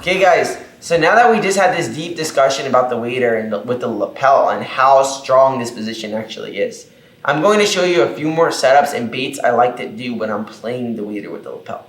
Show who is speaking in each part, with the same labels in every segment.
Speaker 1: Okay guys, so now that we just had this deep discussion about the waiter and with the lapel and how strong this position actually is, I'm going to show you a few more setups and baits I like to do when I'm playing the waiter with the lapel.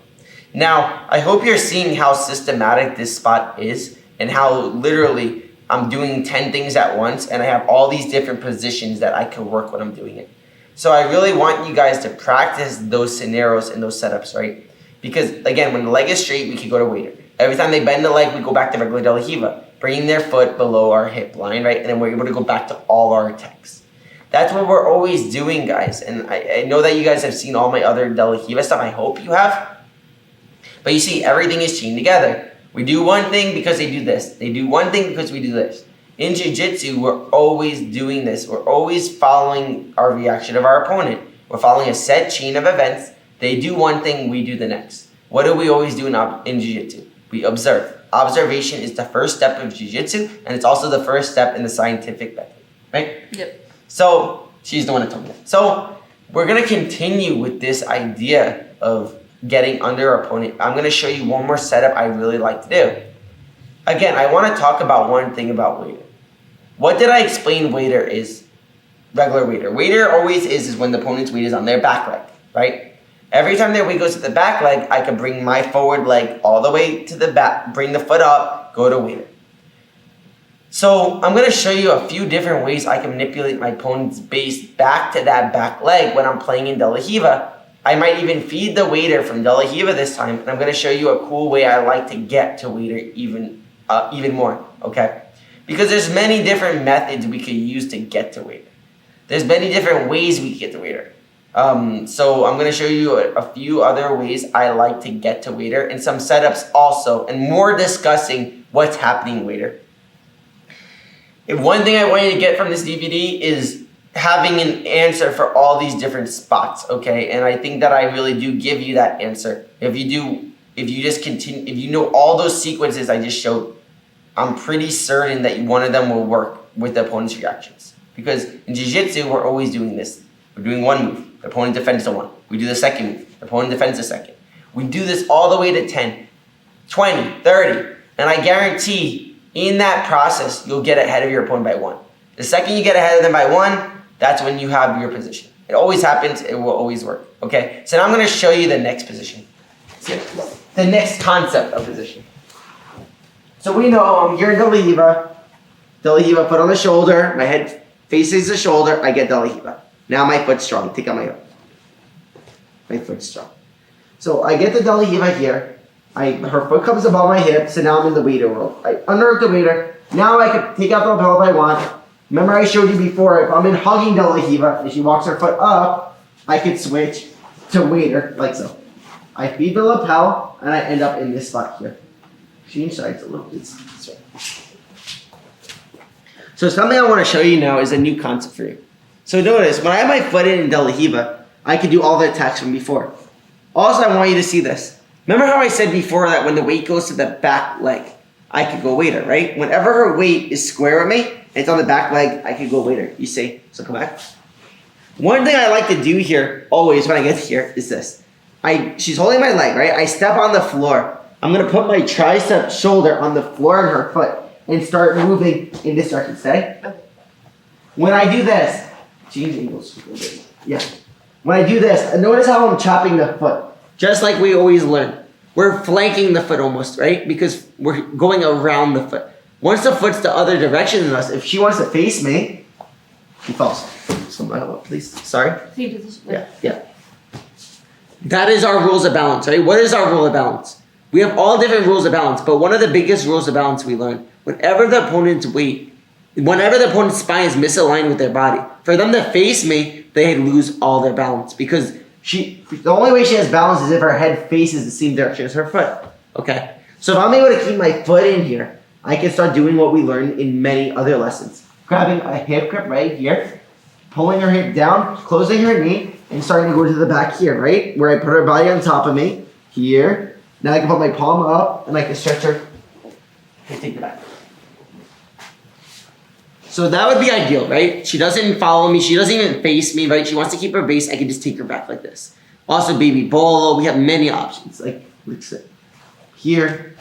Speaker 1: Now, I hope you're seeing how systematic this spot is and how literally I'm doing 10 things at once and I have all these different positions that I can work when I'm doing it. So I really want you guys to practice those scenarios and those setups, right? Because again, when the leg is straight, we can go to waiter. Every time they bend the leg, we go back to regular De La Riva, bringing their foot below our hip line, right? And then we're able to go back to all our attacks. That's what we're always doing, guys. And I know that you guys have seen all my other De La Riva stuff. I hope you have. But you see, everything is chained together. We do one thing because they do this. They do one thing because we do this. In Jiu-Jitsu, we're always doing this. We're always following our reaction of our opponent. We're following a set chain of events. They do one thing, we do the next. What do we always do in Jiu-Jitsu? We observe. Observation is the first step of Jiu-Jitsu, and it's also the first step in the scientific method, right?
Speaker 2: Yep.
Speaker 1: So, she's the one that told me that. So, we're going to continue with this idea of getting under our opponent. I'm going to show you one more setup I really like to do. Again, I want to talk about one thing about waiter. What did I explain waiter is? Regular waiter. Waiter always is when the opponent's weight is on their back leg, right? Every time their weight goes to the back leg, I can bring my forward leg all the way to the back, bring the foot up, go to waiter. So I'm going to show you a few different ways I can manipulate my opponent's base back to that back leg when I'm playing in De La Riva. I might even feed the waiter from De La Riva this time, and I'm going to show you a cool way I like to get to waiter even more, okay? Because there's many different methods we could use to get to waiter. There's many different ways we can get to waiter. So I'm going to show you a few other ways I like to get to waiter and some setups also, and more discussing what's happening waiter. If one thing I want you to get from this DVD is having an answer for all these different spots, okay? And I think that I really do give you that answer. If you know all those sequences I just showed, I'm pretty certain that one of them will work with the opponent's reactions. Because in Jiu-Jitsu, we're always doing this. We're doing one move. The opponent defends the one. We do the second move. The opponent defends the second. We do this all the way to 10, 20, 30. And I guarantee in that process, you'll get ahead of your opponent by 1. The second you get ahead of them by 1, that's when you have your position. It always happens. It will always work. Okay? So now I'm going to show you the next position. The next concept of position. So we know I'm here in De La Riva. De La Riva, foot on the shoulder. My head faces the shoulder. I get De La Riva. Now my foot's strong. Take out my hip. My foot's strong. So I get the De La Riva here. Her foot comes above my hip, so now I'm in the waiter world. I underhook the waiter. Now I can take out the lapel if I want. Remember I showed you before, if I'm in hugging De La Riva, and she walks her foot up, I could switch to waiter, like so. I feed the lapel, and I end up in this spot here. Change sides a little bit. So something I want to show you now is a new concept for you. So notice, when I have my foot in De La Riva, I can do all the attacks from before. Also, I want you to see this. Remember how I said before that when the weight goes to the back leg, I could go waiter, right? Whenever her weight is square with me, and it's on the back leg, I could go waiter. You see? So come back. One thing I like to do here, always when I get here, is this. She's holding my leg, right? I step on the floor. I'm going to put my tricep shoulder on the floor of her foot and start moving in this direction. Stay. When I do this, change angles. Yeah. When I do this, notice how I'm chopping the foot. Just like we always learn. We're flanking the foot almost, right? Because we're going around the foot. Once the foot's the other direction than us, if she wants to face me, she falls. So, please. Sorry. Yeah. That is our rules of balance, right? What is our rule of balance? We have all different rules of balance, but one of the biggest rules of balance we learn, whenever the opponent's spine is misaligned with their body, for them to face me, they lose all their balance because the only way she has balance is if her head faces the same direction as her foot. Okay? So if I'm able to keep my foot in here, I can start doing what we learned in many other lessons. Grabbing a hip grip right here, pulling her hip down, closing her knee, and starting to go to the back here, right? Where I put her body on top of me, here. Now I can put my palm up, and I can stretch her and take it back. So that would be ideal, right? She doesn't follow me. She doesn't even face me, right? She wants to keep her base. I can just take her back like this. Also, baby bolo. We have many options. Like, let's sit here.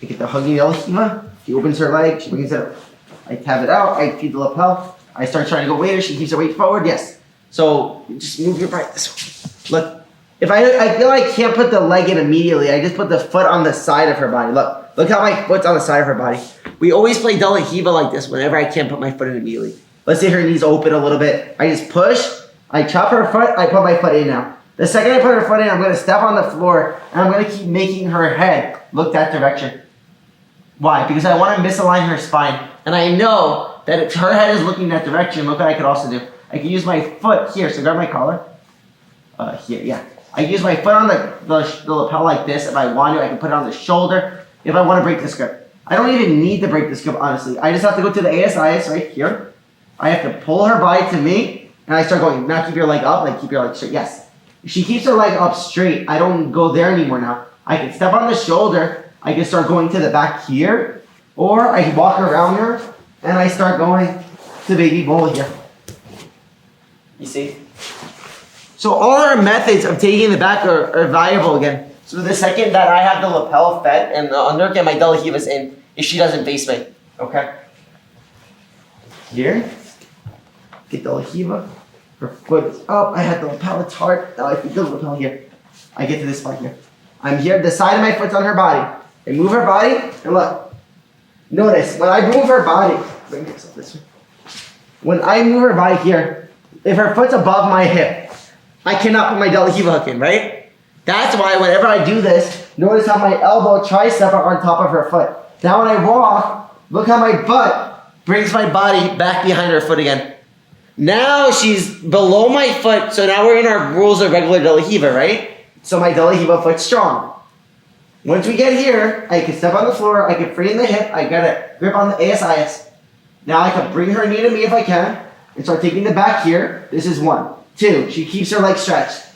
Speaker 1: I get the hugging De La Riva. She opens her leg, she brings it up. I tab it out, I feed the lapel. I start trying to go waiter, she keeps her weight forward, yes. So just move your body this way. Look, if I feel I can't put the leg in immediately, I just put the foot on the side of her body. Look how my foot's on the side of her body. We always play De La Riva like this whenever I can't put my foot in immediately. Let's say her knees open a little bit. I just push, I chop her foot, I put my foot in now. The second I put her foot in, I'm gonna step on the floor and I'm gonna keep making her head look that direction. Why? Because I wanna misalign her spine. And I know that if her head is looking that direction, look what I could also do. I can use my foot here, so grab my collar. Here, yeah. I can use my foot on the lapel like this. If I want to, I can put it on the shoulder. If I want to break this grip. I don't even need to break this grip, honestly. I just have to go to the ASIS right here. I have to pull her body to me, and I start going. Now keep your leg up, like keep your leg straight. Yes. If she keeps her leg up straight, I don't go there anymore now. I can step on the shoulder. I can start going to the back here, or I can walk around her, and I start going to baby bull here. You see? So all our methods of taking the back are valuable again. So the second that I have the lapel fed and the underarm, my De La Riva's in, if she doesn't face me. Okay? Here. Get De La Riva. Her foot is up. I had the lapel, it's hard. Now I feed the lapel here. I get to this spot here. I'm here, the side of my foot's on her body. I move her body, and look. Notice, when I move her body, bring myself this way. When I move her body here, if her foot's above my hip, I cannot put my De La Riva hook in, right? That's why whenever I do this, notice how my elbow, tricep are on top of her foot. Now when I walk, look how my butt brings my body back behind her foot again. Now she's below my foot, so now we're in our rules of regular De La Riva, right? So my De La Riva foot's strong. Once we get here, I can step on the floor, I can free in the hip, I got a grip on the ASIS. Now I can bring her knee to me if I can, and start taking the back here. This is 1. 2, she keeps her leg stretched.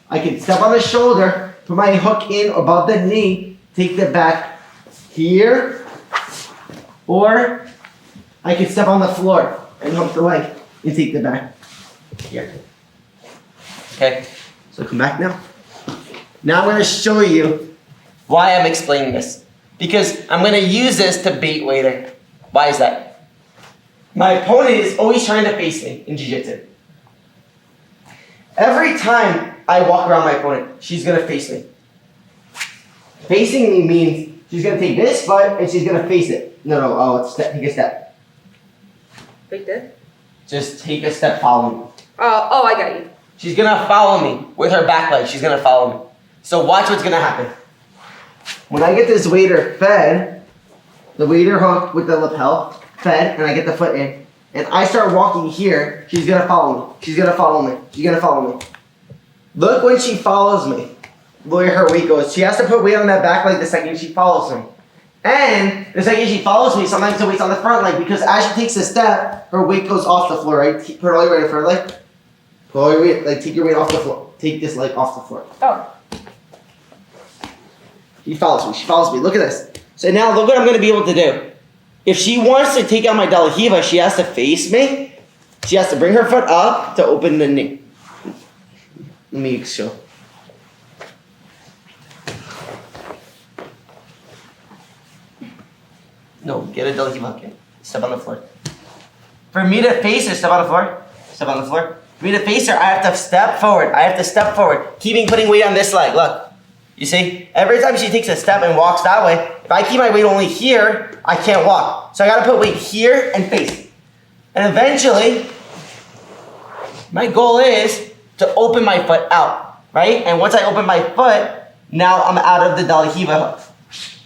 Speaker 1: I can step on the shoulder, put my hook in above the knee, take the back here, or I can step on the floor and hook the leg and take the back here. Okay, so come back now. Now I'm going to show you why I'm explaining this. Because I'm going to use this to bait later. Why is that? My opponent is always trying to face me in Jiu-Jitsu. Every time I walk around my opponent, she's going to face me. Facing me means she's going to take this foot and she's going to face it. No, it's step, take a step.
Speaker 2: Like this?
Speaker 1: Just take a step, follow me.
Speaker 2: Oh, I got you.
Speaker 1: She's going to follow me with her back leg. She's going to follow me. So watch what's going to happen. When I get this waiter fed, the waiter hook with the lapel fed, and I get the foot in, and I start walking here, she's going to follow me. She's going to follow me. She's going to follow me. Look when she follows me, where her weight goes. She has to put weight on that back leg the second she follows me. And the second she follows me, sometimes the weight's on the front leg, because as she takes a step, her weight goes off the floor, right? Put all your weight on the front leg. Put all your weight, like take your weight off the floor. Take this leg off the floor.
Speaker 2: Oh.
Speaker 1: She follows me. She follows me. Look at this. So now look what I'm going to be able to do. If she wants to take out my De La Riva, she has to face me. She has to bring her foot up to open the knee. Let me show. No, get a De La Riva. Okay. Step on the floor. For me to face her, step on the floor. Step on the floor. For me to face her, I have to step forward. I have to step forward. Keeping putting weight on this leg. Look. You see? Every time she takes a step and walks that way, if I keep my weight only here, I can't walk. So I gotta put weight here and face. And eventually, my goal is to open my foot out, right? And once I open my foot, now I'm out of the De La Riva hook,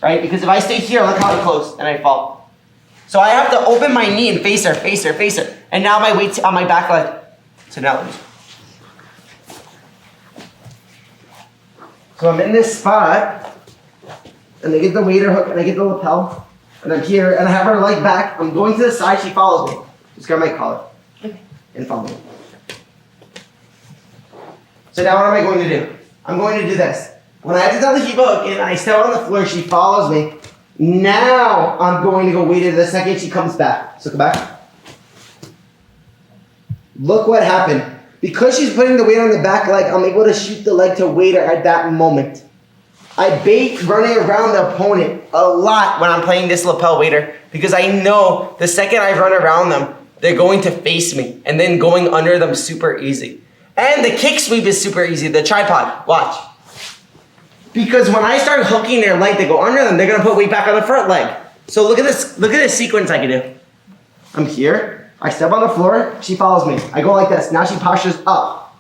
Speaker 1: right? Because if I stay here, look how I close and I fall. So I have to open my knee and face her, face her, face her. And now my weight's on my back leg. So now so I'm in this spot, and I get the waiter hook, and I get the lapel, and I'm here, and I have her leg back. I'm going to the side, she follows me. Just grab my collar, and follow me. So now what am I going to do? I'm going to do this. When I have the De La Riva hook and I step on the floor, she follows me. Now I'm going to go wait her the second she comes back. So come back. Look what happened. Because she's putting the weight on the back leg, I'm able to shoot the leg to waiter at that moment. I bait running around the opponent a lot when I'm playing this lapel waiter because I know the second I run around them, they're going to face me and then going under them super easy. And the kick sweep is super easy, the tripod, watch. Because when I start hooking their leg to go under them, they're gonna put weight back on the front leg. So look at this sequence I can do. I'm here, I step on the floor, she follows me. I go like this, now she postures up.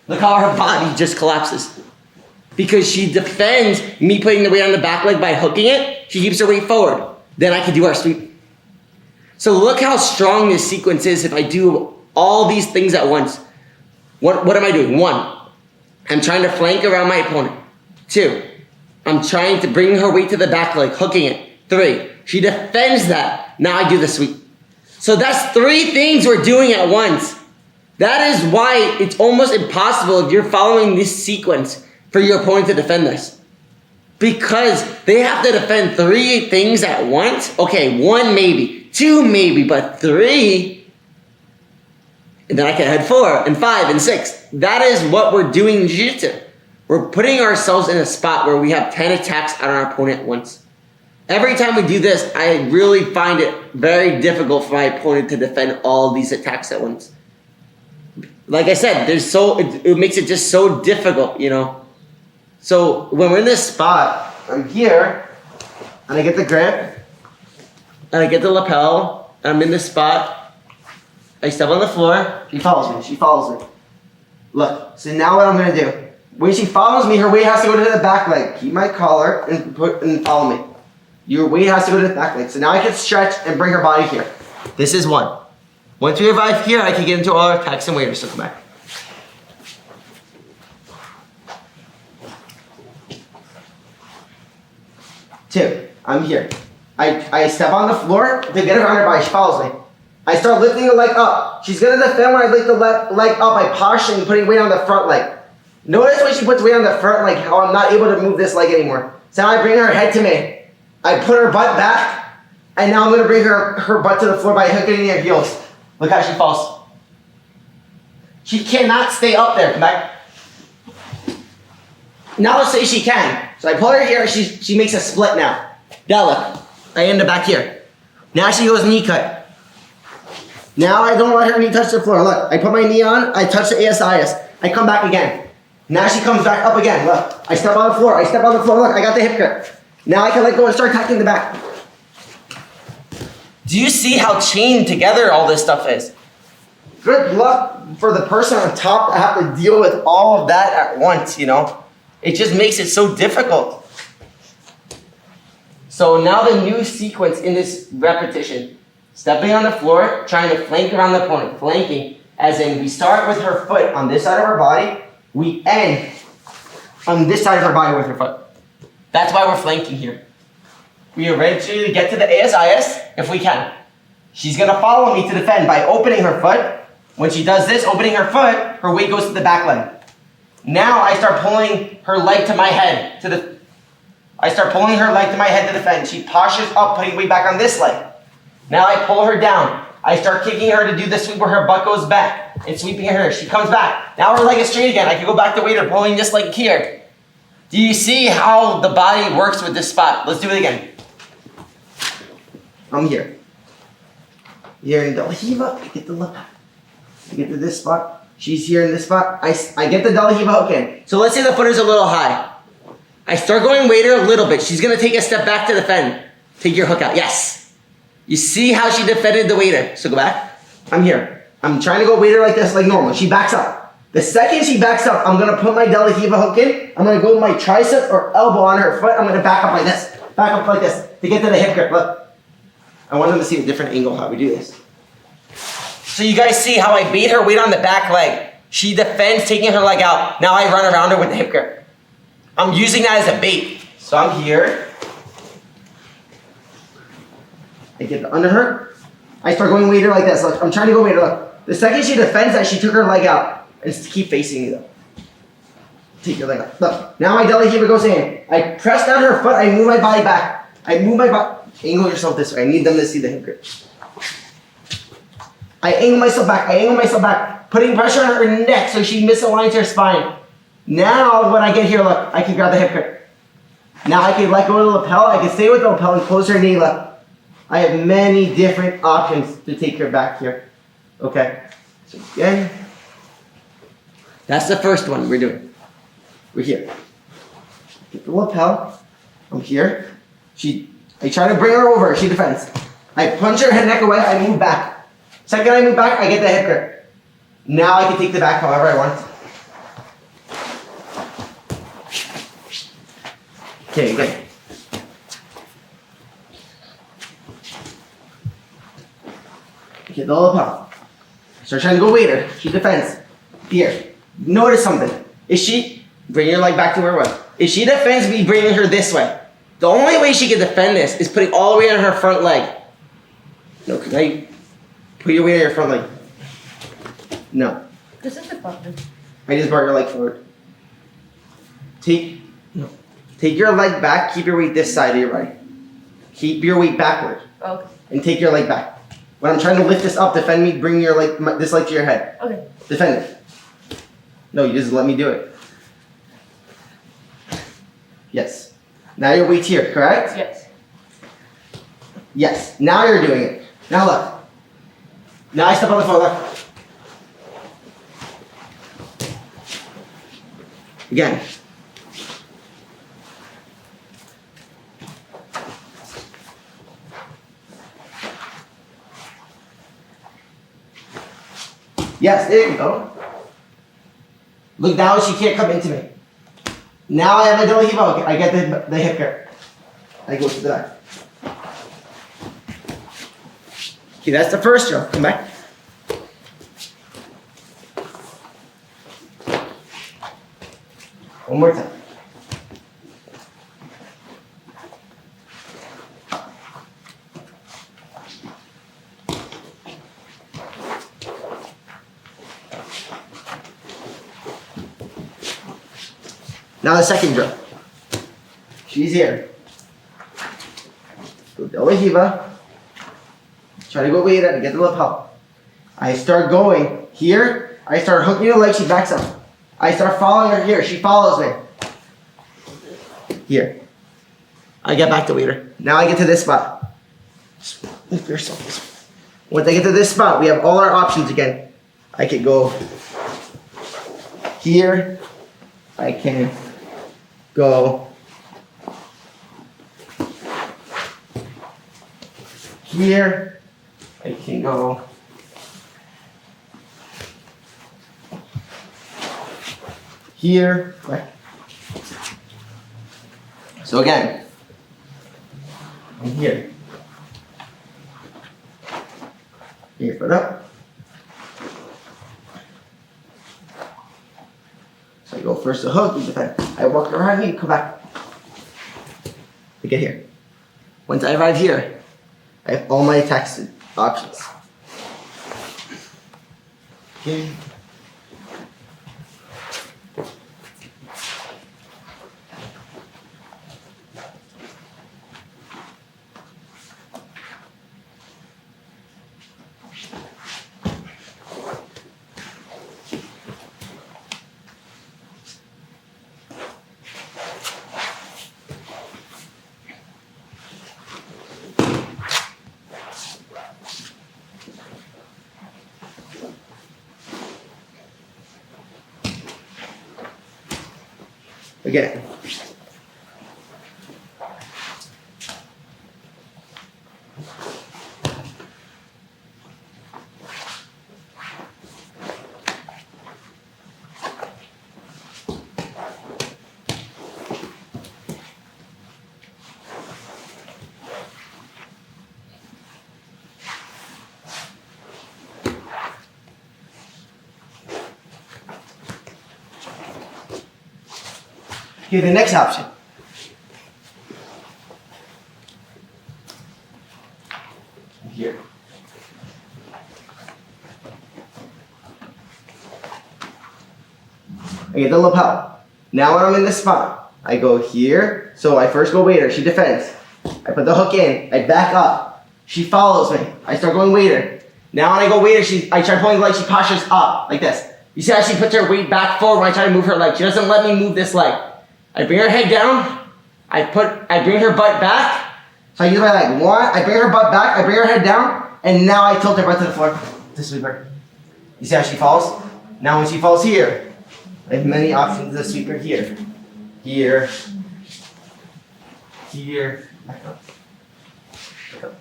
Speaker 1: Look how her body just collapses. Because she defends me putting the weight on the back leg by hooking it, she keeps her weight forward. Then I can do our sweep. So look how strong this sequence is if I do all these things at once. What am I doing? 1, I'm trying to flank around my opponent. 2, I'm trying to bring her weight to the back leg, hooking it. 3, she defends that. Now I do the sweep. So that's 3 things we're doing at once. That is why it's almost impossible if you're following this sequence for your opponent to defend this. Because they have to defend 3 things at once. Okay, 1 maybe, 2 maybe, but 3, and then I can head 4 and 5 and 6. That is what we're doing in jiu-jitsu. We're putting ourselves in a spot where we have 10 attacks on our opponent at once. Every time we do this, I really find it very difficult for my opponent to defend all these attacks at once. Like I said, it makes it just so difficult, you know. So when we're in this spot, I'm here, and I get the grip, and I get the lapel, and I'm in this spot. I step on the floor, she follows me. Look, so now what I'm gonna do, when she follows me, her weight has to go to the back leg. Keep my collar and follow me. Your weight has to go to the back leg. So now I can stretch and bring her body here. This is 1. Once we arrive here, I can get into all our attacks and waiters, so come back. 2, I'm here. I step on the floor to get her on her body. She follows me. I start lifting the leg up. She's gonna defend when I lift the leg up by posturing, putting weight on the front leg. Notice when she puts weight on the front leg, how I'm not able to move this leg anymore. So now I bring her head to me. I put her butt back, and now I'm gonna bring her butt to the floor by hooking her heels. Look how she falls. She cannot stay up there. Come back. Now let's say she can. So I pull her here, she makes a split now. Now look, I end up back here. Now she goes knee cut. Now I don't let her knee touch the floor. Look, I put my knee on, I touch the ASIS. I come back again. Now she comes back up again. Look, I step on the floor, Look, I got the hip grip. Now I can let go and start attacking the back. Do you see how chained together all this stuff is? Good luck for the person on top that have to deal with all of that at once, you know? It just makes it so difficult. So now the new sequence in this repetition. Stepping on the floor, trying to flank around the opponent. Flanking, as in we start with her foot on this side of her body, we end on this side of her body with her foot. That's why we're flanking here. We eventually get to the ASIS if we can. She's gonna follow me to defend by opening her foot. When she does this, opening her foot, her weight goes to the back leg. Now I start pulling her leg to my head to defend. She postures up, putting weight back on this leg. Now I pull her down. I start kicking her to do the sweep where her butt goes back and sweeping her. She comes back. Now her leg is straight again. I can go back to waiter, pulling this leg here. Do you see how the body works with this spot? Let's do it again. I'm here. Here in double hiva, I get the left. I get to this spot. She's here in this spot. I get the double hiva hook in. So let's say the footer's a little high. I start going waiter a little bit. She's gonna take a step back to defend. Take your hook out. Yes. You see how she defended the waiter. So go back. I'm here. I'm trying to go waiter like this, like normal. She backs up. The second she backs up, I'm gonna put my double hiva hook in. I'm gonna go with my tricep or elbow on her foot. I'm gonna back up like this. Back up like this to get to the hip grip. Look. I want them to see a different angle how we do this. So you guys see how I beat her weight on the back leg. She defends, taking her leg out. Now I run around her with the hip grip. I'm using that as a bait. So I'm here. I get under her. I start going waiter like this. Look, I'm trying to go waiter. Look. The second she defends that, she took her leg out. And just keep facing me though. Take your leg out. Look. Now my belly hiva goes in. I press down her foot. I move my body back. I move my body. Angle yourself this way. I need them to see the hip grip. I angle myself back. Putting pressure on her neck so she misaligns her spine. Now, when I get here, look, I can grab the hip grip. Now I can let go of the lapel. I can stay with the lapel and close her knee. Look, I have many different options to take her back here. Okay. So again, that's the first one we're doing. We're here. Get the lapel. I'm here. I try to bring her over. She defends. I punch her head neck away. I move back. Second I move back, I get the hip grip. Now I can take the back however I want. Okay, good. Get the lapel. Start trying to go waiter. She defends. Here. Notice something. Bring your leg back to where it was. If she defends me bringing her this way, the only way she can defend this is putting all the weight on her front leg. No, can I put your weight on your front leg? No.
Speaker 2: This is the button.
Speaker 1: I just brought your leg forward. Take your leg back, keep your weight this side of your body. Keep your weight backward.
Speaker 2: Okay.
Speaker 1: And take your leg back. When I'm trying to lift this up, defend me, bring your leg, this leg to your head.
Speaker 2: Okay.
Speaker 1: Defend it. No, you just let me do it. Yes. Now your weight's here, correct?
Speaker 2: Yes.
Speaker 1: Yes. Now you're doing it. Now look. Now I step on the floor, look. Again. Yes, there you go. Look, now she can't come into me. Now I have a double heave out. I get the hip grip. I go to the back. Okay, that's the first drill. Come back. One more time. Now the second drill. She's here. Go double hiva. Try to go waiter and get the lapel. I start going here. I start hooking her leg. She backs up. I start following her here. She follows me. Here. I get back to waiter. Now I get to this spot. Just lift yourself this way. Once I get to this spot, we have all our options again. I could go here. I can go here. I can go here. Right. So again, I'm here. Here, foot up. So I go first the hook, you defend. I walk around here, come back. I get here. Once I arrive here, I have all my attacks options. Okay. Again. Okay, the next option. Here. I get the lapel. Now when I'm in this spot, I go here. So I first go waiter, she defends. I put the hook in, I back up. She follows me. I start going waiter. Now when I go waiter, I try pulling the leg, she postures up, like this. You see how she puts her weight back forward when I try to move her leg. She doesn't let me move this leg. I bring her head down. I bring her butt back. So I use my leg. One, I bring her butt back. I bring her head down. And now I tilt her butt to the floor to sweep her. You see how she falls? Now when she falls here, I have many options to sweep her here. Here. Here. Back up. Back up.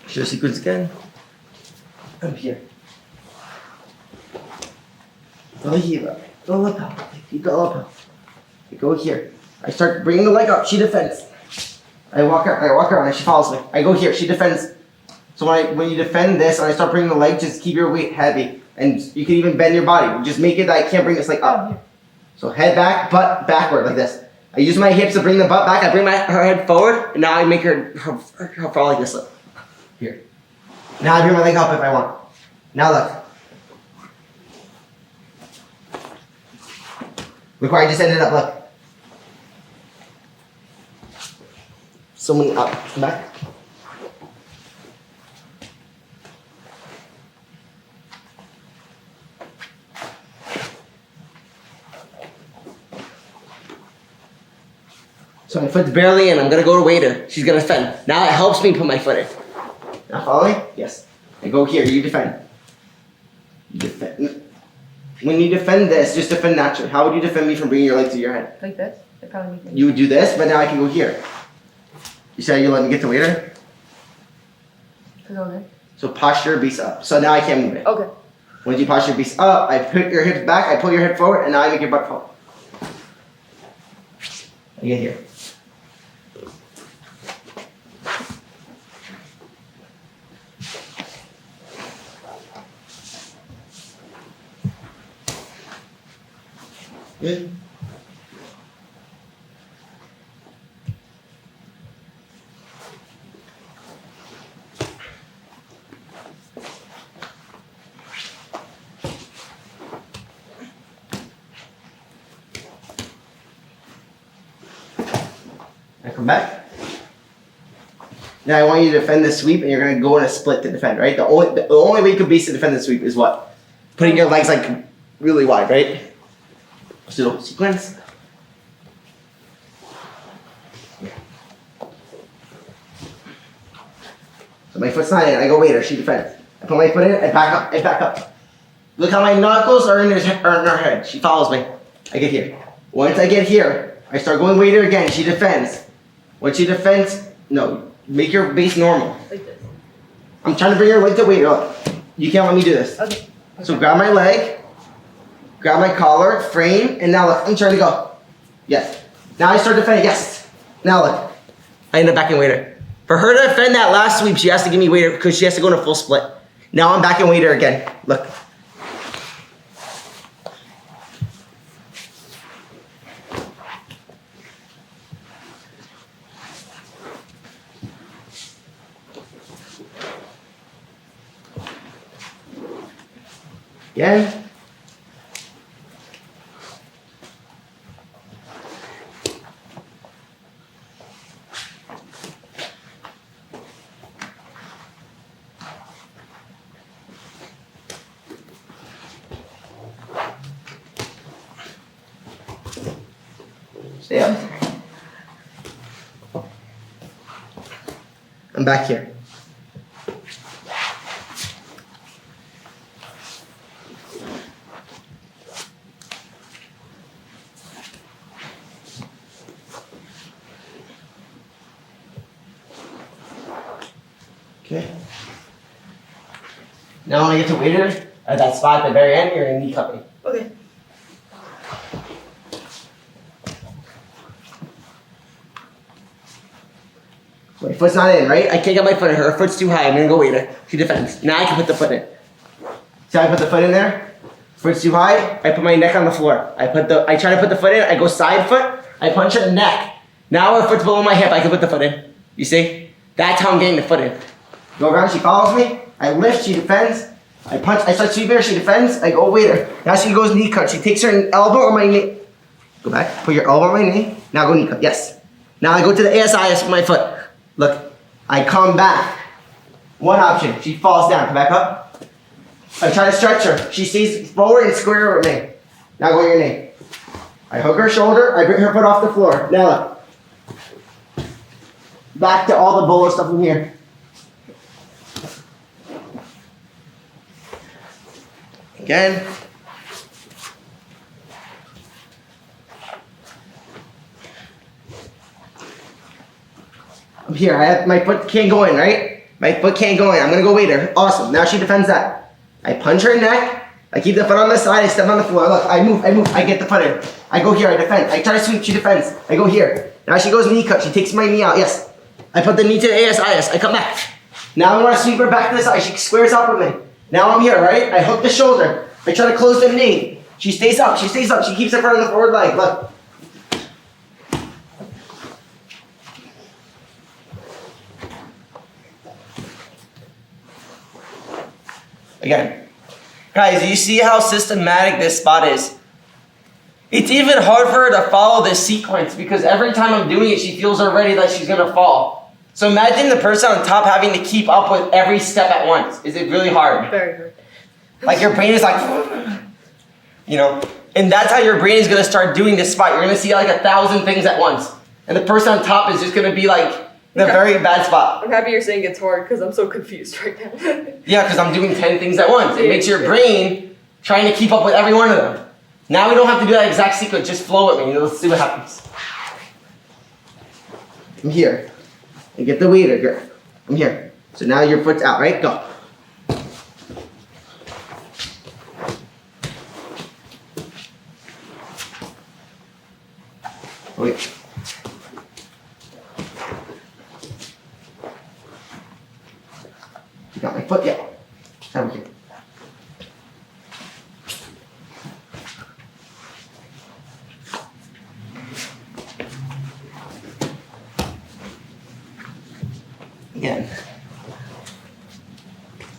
Speaker 1: Show the sequence again. Up here. Go here. Go up. You go up. You go here. I start bringing the leg up. She defends. I walk around and she follows me. I go here. She defends. So when you defend this and I start bringing the leg, just keep your weight heavy. And you can even bend your body. Just make it that I can't bring this leg up. So head back, butt backward like this. I use my hips to bring the butt back. I bring her head forward. And now I make her fall like this. Look. Here. Now I bring my leg up if I want. Now look. Look where I just ended up, look. Someone up, back. So my foot's barely in, I'm gonna go to waiter. She's gonna defend. Now it helps me put my foot in. Now follow me? Yes. I go here, you defend. You defend. When you defend this, just defend naturally. How would you defend me from bringing your leg to your head?
Speaker 2: Like this? Like how would you
Speaker 1: You would do this, but now I can go here. You say you let me get to waiter?
Speaker 2: Okay.
Speaker 1: So posture beast up. So now I can't move it.
Speaker 2: Okay.
Speaker 1: Once you posture beast up, I put your hips back, I pull your head forward, and now I make your butt fall. I get here. Good. Now come back. Now I want you to defend the sweep, and you're gonna go in a split to defend, right? The only way you can base to defend the sweep is what? Putting your legs like really wide, right? Let's do the sequence. So my foot's not in, I go waiter, she defends. I put my foot in, I back up. Look how my knuckles are in her head. She follows me. I get here. Once I get here, I start going waiter again, she defends. When she defends, no, make your base normal.
Speaker 2: Like this.
Speaker 1: I'm trying to bring your leg to waiter. Look, you can't let me do this.
Speaker 2: Okay.
Speaker 1: So grab my leg, grab my collar, frame, and now look, I'm trying to go. Yes. Now I start defending, yes. Now look, I end up back in waiter. For her to defend that last sweep, she has to give me waiter because she has to go in a full split. Now I'm back in waiter again. Look. Again. Stay up. I'm back here. Okay. Now when I get to waiter, at that spot at the very end, you're gonna knee cup me.
Speaker 2: Okay.
Speaker 1: My foot's not in, right? I can't get my foot in. Her foot's too high. I'm gonna go waiter. She defends. Now I can put the foot in. See how I put the foot in there? Foot's too high. I put my neck on the floor. I try to put the foot in. I go side foot. I punch her neck. Now her foot's below my hip. I can put the foot in. You see? That's how I'm getting the foot in. Go around. She follows me. I lift. She defends. I punch. I start sweeping her. She defends. I go waiter. Now she goes knee cut. She takes her elbow on my knee. Go back. Put your elbow on my knee. Now go knee cut. Yes. Now I go to the ASIS with my foot. Look, I come back. One option, she falls down, come back up. I try to stretch her. She stays forward and square with me. Now go on your knee. I hook her shoulder. I bring her foot off the floor. Now look. Back to all the bolo stuff from here. Again. I'm here. My foot can't go in, right? My foot can't go in. I'm gonna go wait her. Awesome. Now she defends that. I punch her neck. I keep the foot on the side. I step on the floor. Look, I move. I get the foot in. I go here. I defend. I try to sweep. She defends. I go here. Now she goes knee cut. She takes my knee out. Yes. I put the knee to the ASIS. I come back. Now I want to sweep her back to the side. She squares up with me. Now I'm here, right? I hook the shoulder. I try to close the knee. She stays up. She stays up. She keeps her foot on the forward leg. Look. Again. Guys, you see how systematic this spot is? It's even hard for her to follow this sequence because every time I'm doing it, she feels already like she's gonna fall. So imagine the person on top having to keep up with every step at once. Is it really hard?
Speaker 2: Very hard.
Speaker 1: Like your brain is like, you know, and that's how your brain is gonna start doing this spot. You're gonna see like 1,000 things at once. And the person on top is just gonna be like in a very bad spot.
Speaker 2: I'm happy you're saying it's hard because I'm so confused right now.
Speaker 1: Yeah, because I'm doing 10 things at once. It makes your brain trying to keep up with every one of them. Now we don't have to do that exact sequence. Just flow with me. Let's see what happens. I'm here. And get the waiter, girl. I'm here. So now your foot's out, right? Go. Wait. You got my foot yet? Over here. Again.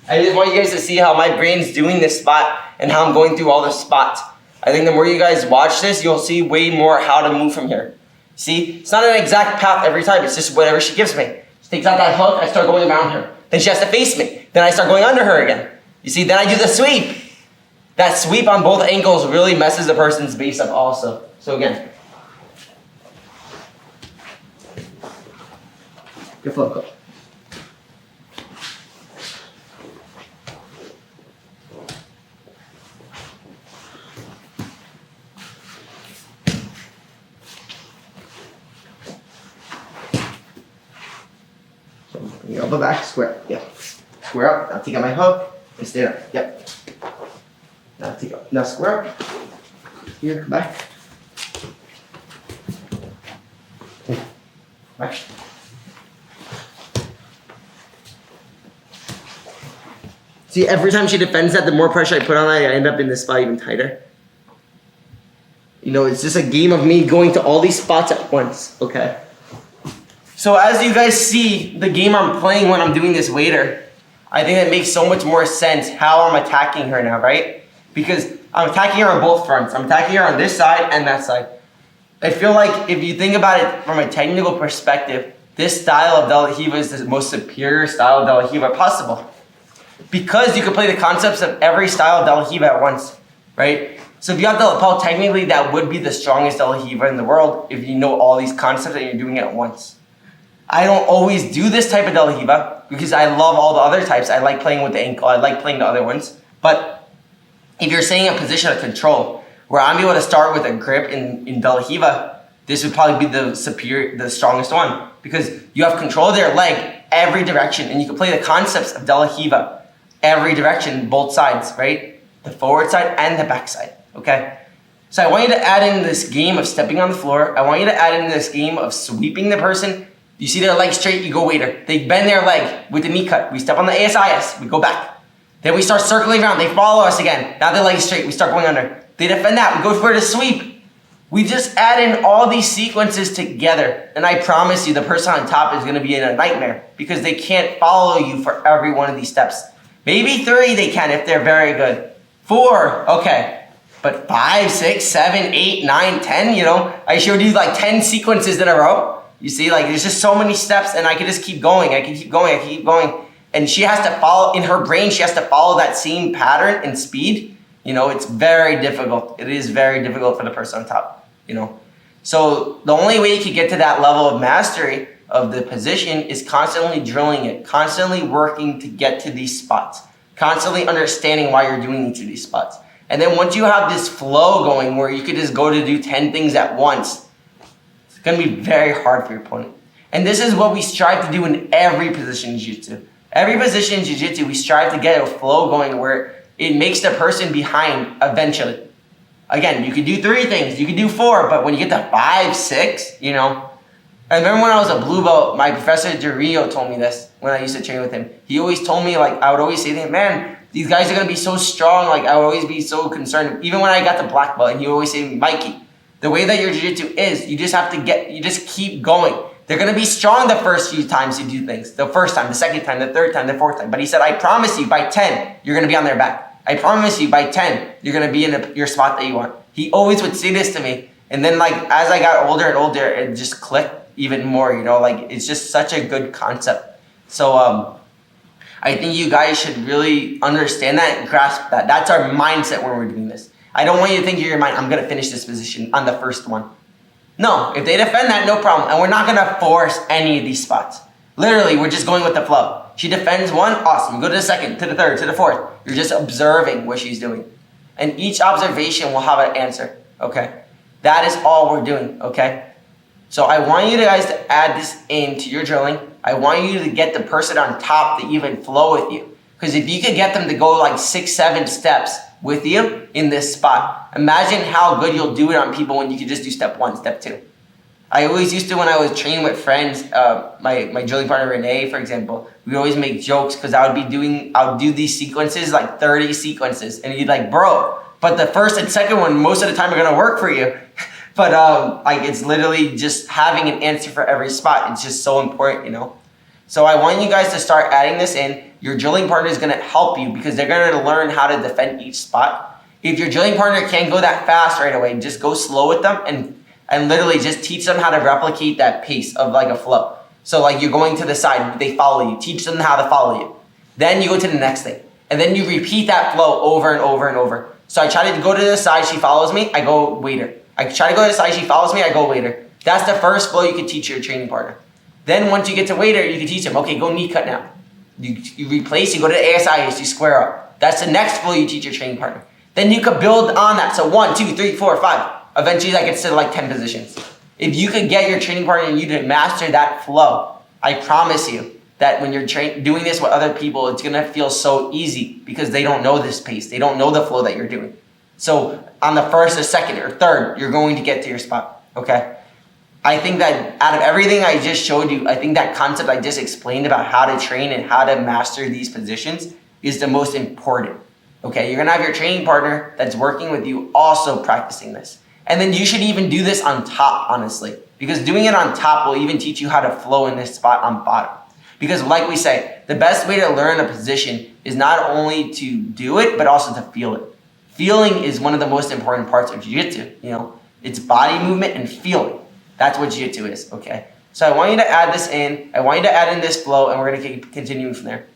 Speaker 1: I just want you guys to see how my brain's doing this spot and how I'm going through all the spots. I think the more you guys watch this, you'll see way more how to move from here. See, it's not an exact path every time. It's just whatever she gives me. She takes out that hook, I start going around her. Then she has to face me. Then I start going under her again. You see, then I do the sweep. That sweep on both ankles really messes the person's base up also. So again. Good flow, go. You elbow back, square. Yep. Square up. Now take out my hook and stand up. Yep. Now take out. Now square up. Here, back. Back. See, every time she defends that, the more pressure I put on that, I end up in this spot even tighter. You know, it's just a game of me going to all these spots at once, okay? So as you guys see the game I'm playing when I'm doing this waiter, I think that makes so much more sense how I'm attacking her now, right? Because I'm attacking her on both fronts. I'm attacking her on this side and that side. I feel like if you think about it from a technical perspective, this style of De La Riva is the most superior style of De La Riva possible. Because you can play the concepts of every style of De La Riva at once, right? So if you have De La Pau, technically that would be the strongest De La Riva in the world if you know all these concepts and you're doing it at once. I don't always do this type of De La Riva because I love all the other types. I like playing with the ankle. I like playing the other ones. But if you're saying a position of control where I'm able to start with a grip in De La Riva, this would probably be the strongest one because you have control of their leg every direction and you can play the concepts of De La Riva every direction, both sides, right? The forward side and the back side, okay? So I want you to add in this game of stepping on the floor. I want you to add in this game of sweeping the person. You see their leg straight, you go waiter. They bend their leg with the knee cut. We step on the ASIS, we go back. Then we start circling around, they follow us again. Now their leg is straight, we start going under. They defend that, we go for the sweep. We just add in all these sequences together. And I promise you the person on top is gonna be in a nightmare because they can't follow you for every one of these steps. Maybe 3 they can if they're very good. 4, okay. But 5, 6, 7, 8, 9, 10, you know. I showed you like 10 sequences in a row. You see, like there's just so many steps and I can just keep going. I can keep going, I can keep going. and she has to follow, in her brain, she has to follow that same pattern and speed, it's very difficult. It is very difficult for the person on top, So the only way you can get to that level of mastery of the position is constantly drilling it, constantly working to get to these spots, constantly understanding why you're doing each of these spots. And then once you have this flow going where you could just go to do 10 things at once, it's going to be very hard for your opponent. And this is what we strive to do in every position in Jiu-Jitsu. Every position in Jiu-Jitsu, we strive to get a flow going where it makes the person behind eventually. Again, you could do 3 things, you could do 4, but when you get to 5, 6, I remember when I was a blue belt, my professor Durillo told me this when I used to train with him. He always told me, I would always say to him, man, these guys are going to be so strong. I would always be so concerned. Even when I got to black belt, and he would always say to me, Mikey, the way that your jiu-jitsu is, you just keep going. They're going to be strong the first few times you do things. The first time, the second time, the third time, the fourth time. But he said, I promise you, by 10, you're going to be on their back. I promise you, by 10, you're going to be in your spot that you want. He always would say this to me. And then, as I got older and older, it just clicked even more, it's just such a good concept. So, I think you guys should really understand that and grasp that. That's our mindset when we're doing this. I don't want you to think in your mind, I'm going to finish this position on the first one. No, if they defend that, no problem. And we're not going to force any of these spots. Literally, we're just going with the flow. She defends one, awesome. You go to the second, to the third, to the fourth. You're just observing what she's doing. And each observation will have an answer, okay? That is all we're doing, okay? So I want you guys to add this into your drilling. I want you to get the person on top to even flow with you. Because if you could get them to go 6, 7 steps with you in this spot, imagine how good you'll do it on people when you could just do step 1, step 2. I always used to, when I was training with friends, my drilling partner Renee, for example, we always make jokes because I would do these sequences, 30 sequences, and he'd bro, but the first and second one, most of the time are gonna work for you. But it's literally just having an answer for every spot. It's just so important, So I want you guys to start adding this in. Your drilling partner is going to help you because they're going to learn how to defend each spot. If your drilling partner can't go that fast right away, just go slow with them and literally just teach them how to replicate that pace of a flow. So you're going to the side, they follow you. Teach them how to follow you. Then you go to the next thing. And then you repeat that flow over and over and over. So I try to go to the side, she follows me, I go waiter. I try to go to the side, she follows me, I go waiter. That's the first flow you can teach your training partner. Then once you get to waiter, you can teach them, okay, go knee cut now. You replace, you go to the ASI, you square up. That's the next flow you teach your training partner. Then you could build on that. So 1, 2, 3, 4, 5. Eventually that gets to 10 positions. If you could get your training partner and you to master that flow, I promise you that when you're doing this with other people, it's gonna feel so easy because they don't know this pace. They don't know the flow that you're doing. So on the first or second or third, you're going to get to your spot, okay? I think that out of everything I just showed you, I think that concept I just explained about how to train and how to master these positions is the most important, okay? You're gonna have your training partner that's working with you also practicing this. And then you should even do this on top, honestly, because doing it on top will even teach you how to flow in this spot on bottom. Because like we say, the best way to learn a position is not only to do it, but also to feel it. Feeling is one of the most important parts of jiu-jitsu, It's body movement and feeling. That's what jiu-jitsu is, okay? So I want you to add this in. I want you to add in this flow, and we're going to keep continuing from there.